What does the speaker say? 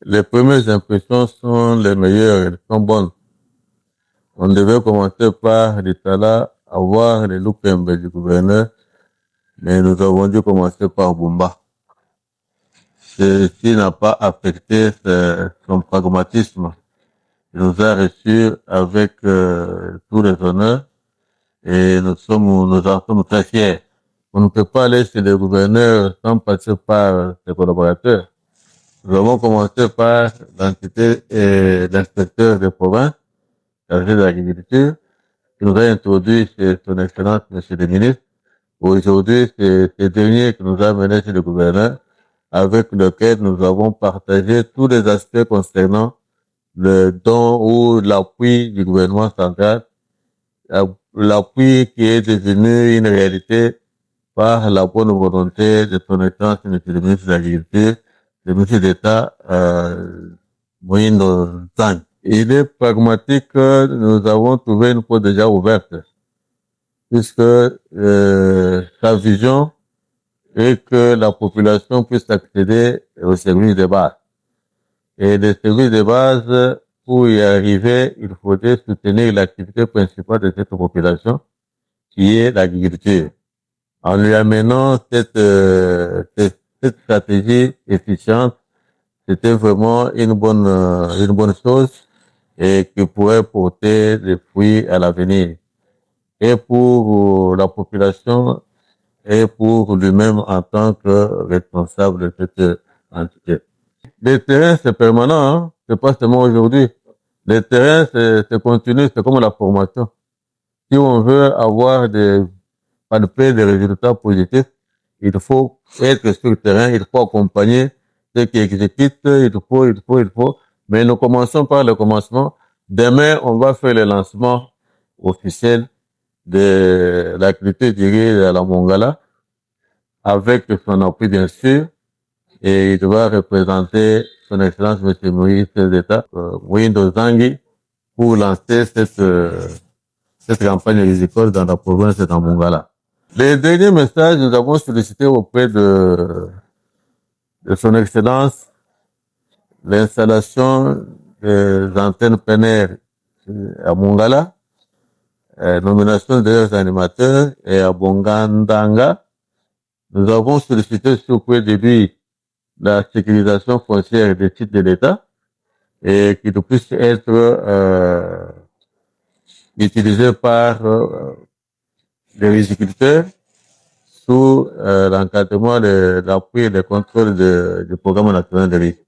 Les premières impressions sont les meilleures, elles sont bonnes. On devait commencer par l'Itala, avoir les Lukembe du gouverneur, mais nous avons dû commencer par Bumba. Ceci n'a pas affecté son pragmatisme. Il nous a reçus avec tous les honneurs et nous en sommes très fiers. On ne peut pas aller chez le gouverneur sans passer par ses collaborateurs. Nous avons commencé par l'entité et l'inspecteur de province, chargé de l'agriculture, qui nous a introduit chez son excellence, monsieur le ministre. Aujourd'hui, c'est ce dernier qui nous a menés chez le gouverneur, avec lequel nous avons partagé tous les aspects concernant le don ou l'appui du gouvernement central, l'appui qui est devenu une réalité par la bonne volonté de son excellence, monsieur le ministre de l'Agriculture, le ministre d'État, Moïse Zang. Il est pragmatique que nous avons trouvé une porte déjà ouverte, puisque sa vision est que la population puisse accéder aux services de base. Et les services de base, pour y arriver, il faudrait soutenir l'activité principale de cette population, qui est l'agriculture. En lui amenant cette stratégie efficiente, c'était vraiment une bonne chose et qui pourrait porter des fruits à l'avenir. Et pour la population et pour lui-même en tant que responsable de cette entité. Les terrains, c'est permanent, hein? C'est pas seulement aujourd'hui. Les terrains, c'est continu, c'est comme la formation. Si on veut avoir palper des résultats positifs, il faut être sur le terrain, il faut accompagner ceux qui exécutent, il faut. Mais nous commençons par le commencement. Demain, on va faire le lancement officiel de l'activité dirigée à la Mongala, avec son appui, bien sûr, et il va représenter son excellence, M. Moïse d'État, Moïse Zangi, pour lancer cette campagne agricole dans la province de Mongala. Les derniers messages, nous avons sollicité auprès de son excellence l'installation des antennes PNR à Mongala, nomination des animateurs et à Bongandanga. Nous avons sollicité auprès de lui la sécurisation foncière des sites de l'État et qu'il puisse être utilisé par les viticulteurs sous l'encadrement, l'appui et le contrôle du programme national de risque.